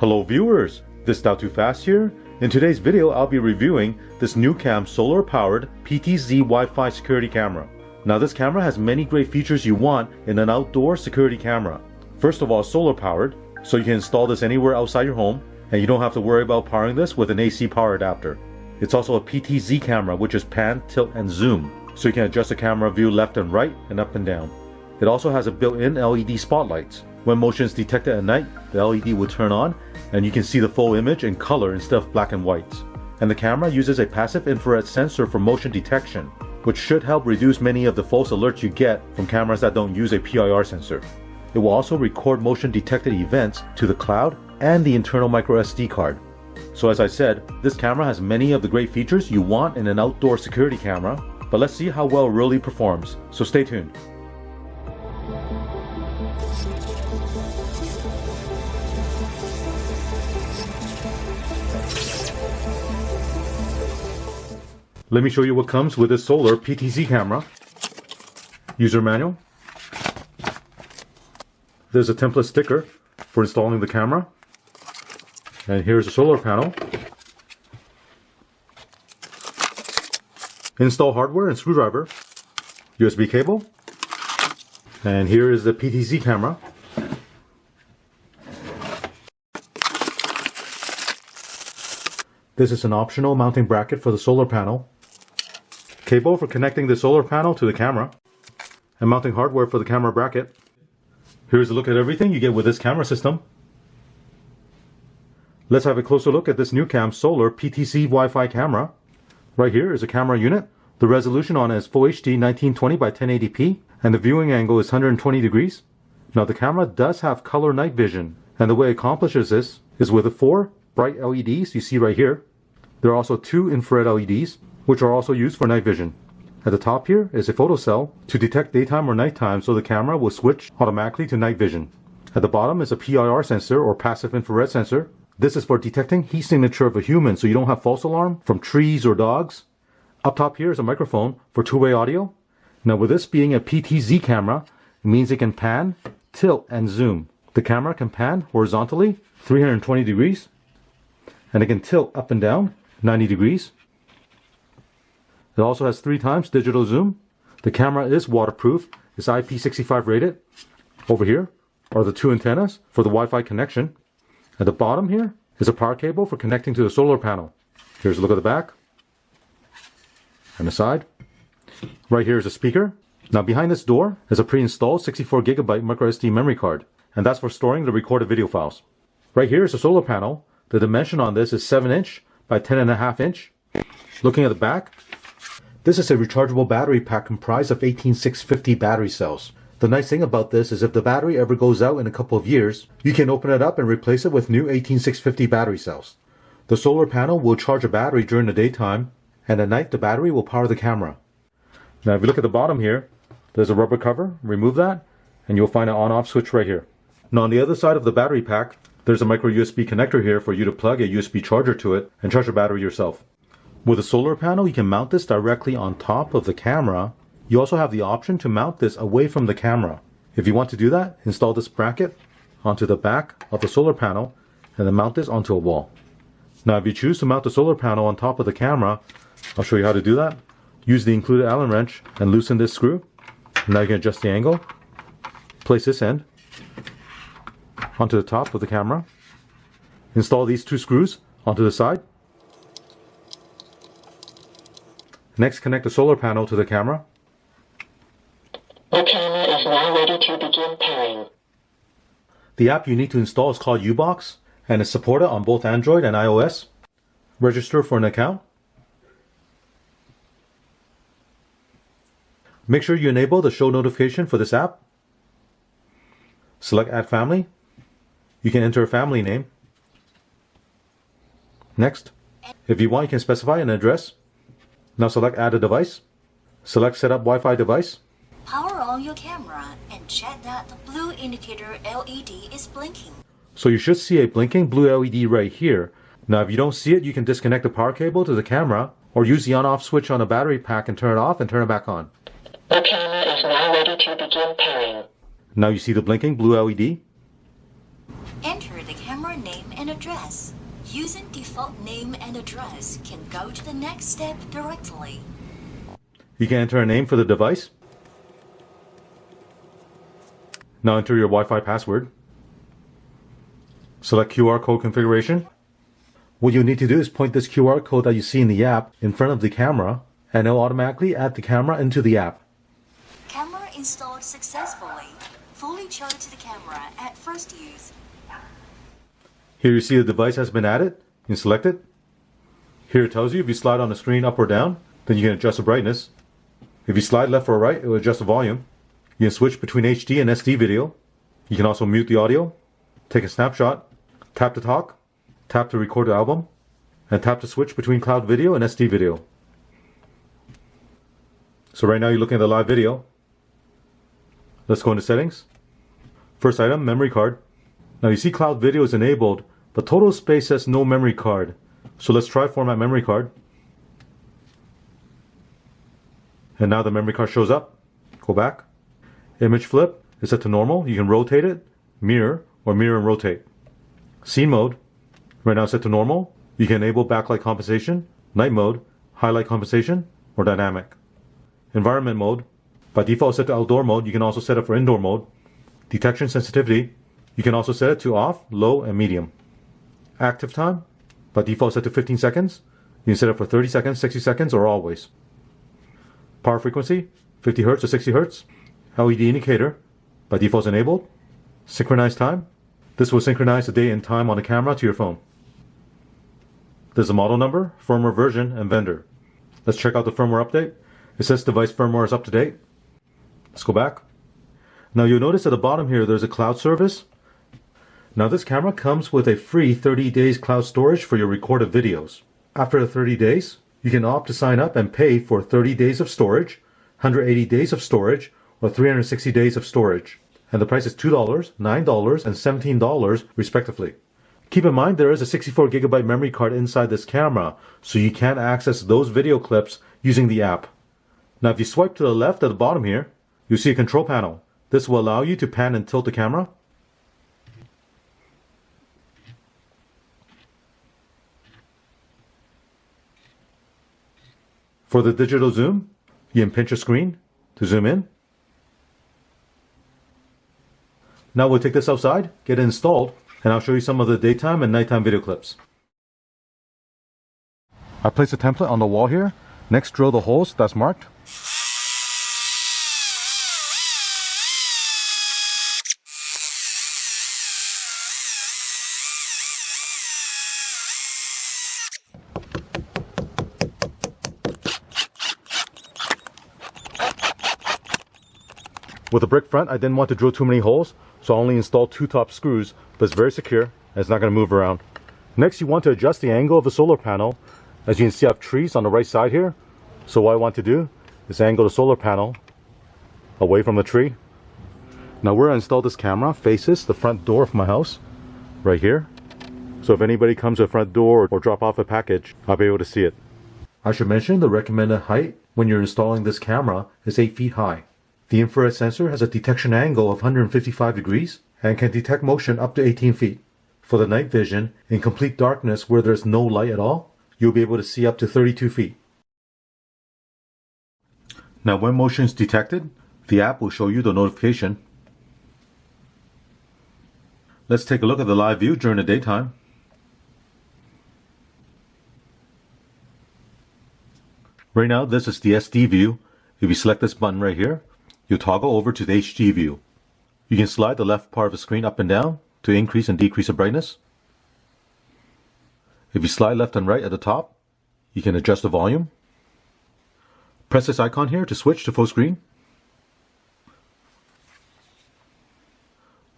Hello viewers, this is Dow2Fast here. In today's video I'll be reviewing this NuCam solar powered PTZ Wi-Fi security camera. Now this camera has many great features you want in an outdoor security camera. First of all, solar powered, so you can install this anywhere outside your home and you don't have to worry about powering this with an AC power adapter. It's also a PTZ camera, which is pan, tilt and zoom, so you can adjust the camera view left and right and up and down. It also has a built-in LED spotlights. When motion is detected at night, the LED will turn on and you can see the full image in color instead of black and whites. And the camera uses a passive infrared sensor for motion detection, which should help reduce many of the false alerts you get from cameras that don't use a PIR sensor. It will also record motion detected events to the cloud and the internal microSD card. So as I said, this camera has many of the great features you want in an outdoor security camera, but let's see how well it really performs, so stay tuned. Let me show you what comes with this solar PTZ camera. User manual. There's a template sticker for installing the camera. And here's a solar panel. Install hardware and screwdriver. USB cable. And here is the PTZ camera. This is an optional mounting bracket for the solar panel. Cable for connecting the solar panel to the camera, and mounting hardware for the camera bracket. Here's a look at everything you get with this camera system. Let's have a closer look at this NuCam solar PTZ Wi-Fi camera. Right here is a camera unit. The resolution on it is Full HD 1920 by 1080p, and the viewing angle is 120 degrees. Now the camera does have color night vision, and the way it accomplishes this is with the 4 bright LEDs you see right here. There are also 2 infrared LEDs, which are also used for night vision. At the top here is a photocell to detect daytime or nighttime, so the camera will switch automatically to night vision. At the bottom is a PIR sensor or passive infrared sensor. This is for detecting heat signature of a human, so you don't have false alarm from trees or dogs. Up top here is a microphone for two-way audio. Now with this being a PTZ camera, it means it can pan, tilt and zoom. The camera can pan horizontally 320 degrees, and it can tilt up and down 90 degrees. It also has 3 times digital zoom. The camera is waterproof. It's IP65 rated. Over here are the 2 antennas for the Wi-Fi connection. At the bottom here is a power cable for connecting to the solar panel. Here's a look at the back and the side. Right here is a speaker. Now behind this door is a pre-installed 64GB microSD memory card, and that's for storing the recorded video files. Right here is a solar panel. The dimension on this is 7-inch by 10.5 inch. Looking at the back, this is a rechargeable battery pack comprised of 18650 battery cells. The nice thing about this is if the battery ever goes out in a couple of years, you can open it up and replace it with new 18650 battery cells. The solar panel will charge a battery during the daytime, and at night the battery will power the camera. Now if you look at the bottom here, there's a rubber cover. Remove that and you'll find an on-off switch right here. Now on the other side of the battery pack, there's a micro USB connector here for you to plug a USB charger to it and charge the battery yourself. With a solar panel, you can mount this directly on top of the camera. You also have the option to mount this away from the camera. If you want to do that, install this bracket onto the back of the solar panel and then mount this onto a wall. Now if you choose to mount the solar panel on top of the camera, I'll show you how to do that. Use the included Allen wrench and loosen this screw. Now you can adjust the angle. Place this end onto the top of the camera. Install these 2 screws onto the side. Next, connect the solar panel to the camera. The camera is now ready to begin pairing. The app you need to install is called U-Box and is supported on both Android and iOS. Register for an account. Make sure you enable the show notification for this app. Select Add Family. You can enter a family name. Next. If you want, you can specify an address. Now select Add a device. Select Set up Wi-Fi device. Power on your camera and check that the blue indicator LED is blinking. So you should see a blinking blue LED right here. Now if you don't see it, you can disconnect the power cable to the camera or use the on-off switch on the battery pack and turn it off and turn it back on. The camera is now ready to begin pairing. Now you see the blinking blue LED. Enter the camera your name and address. Using default name and address can go to the next step directly. You can enter a name for the device. Now enter your Wi-Fi password. Select QR code configuration. What you need to do is point this QR code that you see in the app in front of the camera, and it'll automatically add the camera into the app. Camera installed successfully. Fully charged to the camera at first use. Here you see the device has been added. You can select it. Here it tells you if you slide on the screen up or down, then you can adjust the brightness. If you slide left or right, it will adjust the volume. You can switch between HD and SD video. You can also mute the audio, take a snapshot, tap to talk, tap to record the album, and tap to switch between cloud video and SD video. So right now you're looking at the live video. Let's go into settings. First item, memory card. Now you see cloud video is enabled, but total space says no memory card. So let's try format memory card. And now the memory card shows up. Go back. Image flip is set to normal. You can rotate it, mirror, or mirror and rotate. Scene mode, right now set to normal. You can enable backlight compensation, night mode, highlight compensation, or dynamic. Environment mode, by default set to outdoor mode. You can also set it for indoor mode. Detection sensitivity, you can also set it to off, low, and medium. Active time, by default set to 15 seconds. You can set it for 30 seconds, 60 seconds, or always. Power frequency, 50 Hz to 60 Hz. LED indicator, by default is enabled. Synchronized time, this will synchronize the date and time on the camera to your phone. There's a model number, firmware version, and vendor. Let's check out the firmware update. It says device firmware is up to date. Let's go back. Now you'll notice at the bottom here there's a cloud service. Now this camera comes with a free 30 days cloud storage for your recorded videos. After the 30 days, you can opt to sign up and pay for 30 days of storage, 180 days of storage, or 360 days of storage. And the price is $2, $9, and $17 respectively. Keep in mind there is a 64 gigabyte memory card inside this camera, so you can access those video clips using the app. Now if you swipe to the left at the bottom here, you'll see a control panel. This will allow you to pan and tilt the camera. For the digital zoom, you can pinch your screen to zoom in. Now we'll take this outside, get it installed, and I'll show you some of the daytime and nighttime video clips. I placed a template on the wall here. Next, drill the holes that's marked. With a brick front, I didn't want to drill too many holes, so I only installed 2 top screws, but it's very secure and it's not going to move around. Next, you want to adjust the angle of the solar panel. As you can see, I have trees on the right side here. So what I want to do is angle the solar panel away from the tree. Now where I installed this camera faces the front door of my house, right here. So if anybody comes to the front door or drop off a package, I'll be able to see it. I should mention the recommended height when you're installing this camera is 8 feet high. The infrared sensor has a detection angle of 155 degrees and can detect motion up to 18 feet. For the night vision, in complete darkness where there's no light at all, you'll be able to see up to 32 feet. Now when motion is detected, the app will show you the notification. Let's take a look at the live view during the daytime. Right now this is the SD view. If you select this button right here, you toggle over to the HD view. You can slide the left part of the screen up and down to increase and decrease the brightness. If you slide left and right at the top, you can adjust the volume. Press this icon here to switch to full screen.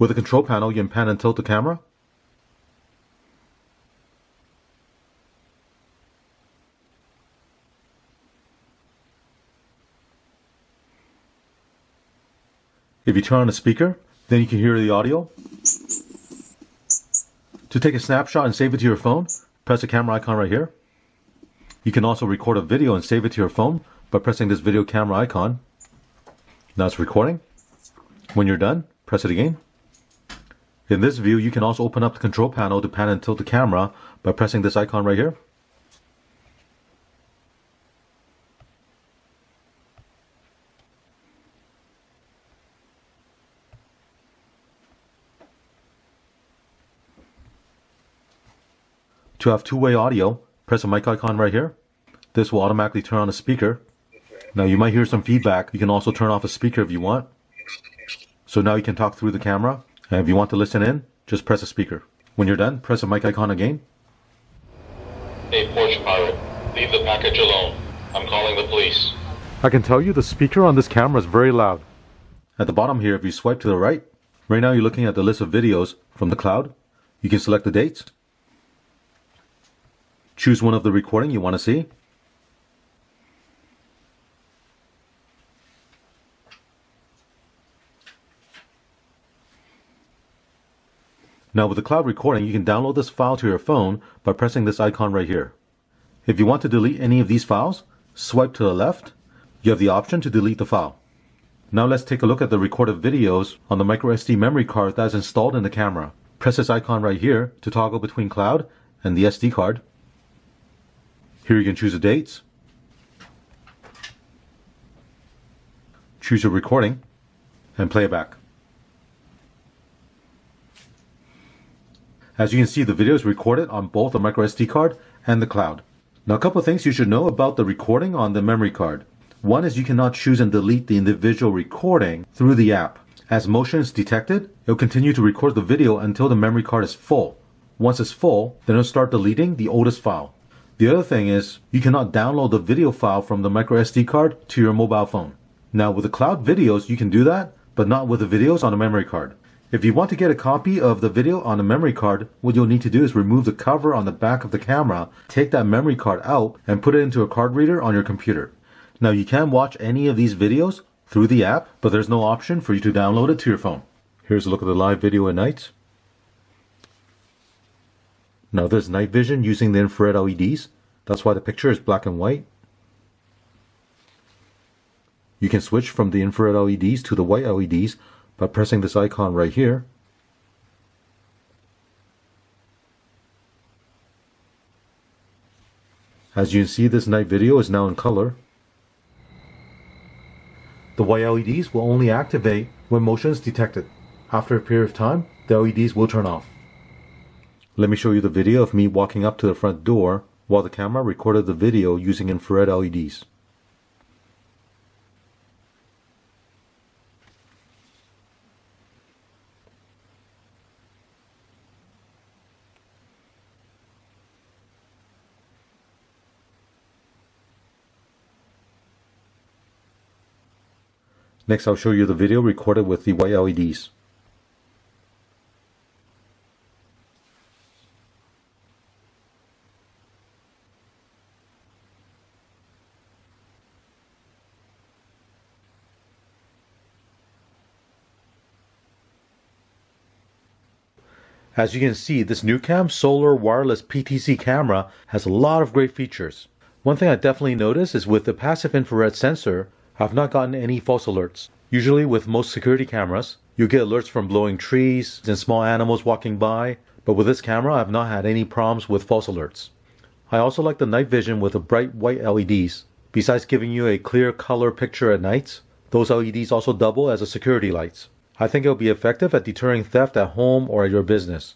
With the control panel, you can pan and tilt the camera. If you turn on the speaker, then you can hear the audio. To take a snapshot and save it to your phone, press the camera icon right here. You can also record a video and save it to your phone by pressing this video camera icon. Now it's recording. When you're done, press it again. In this view, you can also open up the control panel to pan and tilt the camera by pressing this icon right here. To have two-way audio, press the mic icon right here. This will automatically turn on the speaker. Now you might hear some feedback. You can also turn off a speaker if you want. So now you can talk through the camera. And if you want to listen in, just press a speaker. When you're done, press the mic icon again. Hey, Porch Pirate, leave the package alone. I'm calling the police. I can tell you the speaker on this camera is very loud. At the bottom here, if you swipe to the right now you're looking at the list of videos from the cloud. You can select the dates. Choose one of the recording you want to see. Now with the cloud recording, you can download this file to your phone by pressing this icon right here. If you want to delete any of these files, swipe to the left. You have the option to delete the file. Now let's take a look at the recorded videos on the microSD memory card that's installed in the camera. Press this icon right here to toggle between cloud and the SD card. Here you can choose the dates. Choose your recording and play it back. As you can see, the video is recorded on both the microSD card and the cloud. Now a couple of things you should know about the recording on the memory card. One is you cannot choose and delete the individual recording through the app. As motion is detected, it will continue to record the video until the memory card is full. Once it's full, then it'll start deleting the oldest file. The other thing is, you cannot download the video file from the microSD card to your mobile phone. Now with the cloud videos, you can do that, but not with the videos on the memory card. If you want to get a copy of the video on the memory card, what you'll need to do is remove the cover on the back of the camera, take that memory card out, and put it into a card reader on your computer. Now you can watch any of these videos through the app, but there's no option for you to download it to your phone. Here's a look at the live video at night. Now there's night vision using the infrared LEDs. That's why the picture is black and white. You can switch from the infrared LEDs to the white LEDs by pressing this icon right here. As you can see, this night video is now in color. The white LEDs will only activate when motion is detected. After a period of time, the LEDs will turn off. Let me show you the video of me walking up to the front door while the camera recorded the video using infrared LEDs. Next, I'll show you the video recorded with the white LEDs. As you can see, this NuCam Solar Wireless PTZ camera has a lot of great features. One thing I definitely noticed is with the passive infrared sensor, I've not gotten any false alerts. Usually with most security cameras, you get alerts from blowing trees and small animals walking by, but with this camera I've not had any problems with false alerts. I also like the night vision with the bright white LEDs. Besides giving you a clear color picture at night, those LEDs also double as a security lights. I think it will be effective at deterring theft at home or at your business.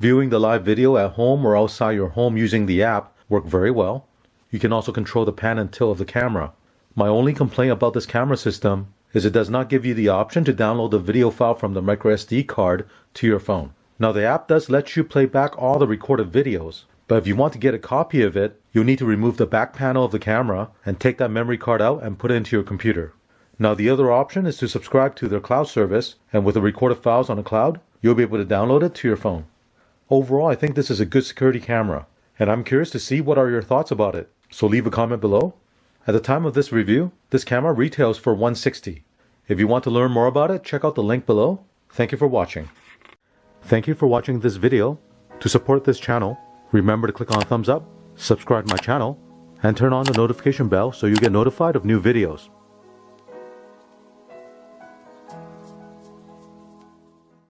Viewing the live video at home or outside your home using the app work very well. You can also control the pan and tilt of the camera. My only complaint about this camera system is it does not give you the option to download the video file from the microSD card to your phone. Now the app does let you play back all the recorded videos, but if you want to get a copy of it, you'll need to remove the back panel of the camera and take that memory card out and put it into your computer. Now the other option is to subscribe to their cloud service, and with the recorded files on the cloud, you'll be able to download it to your phone. Overall, I think this is a good security camera, and I'm curious to see what are your thoughts about it. So leave a comment below. At the time of this review, this camera retails for $160. If you want to learn more about it, check out the link below. Thank you for watching. Thank you for watching this video. To support this channel, remember to click on thumbs up, subscribe to my channel, and turn on the notification bell so you get notified of new videos.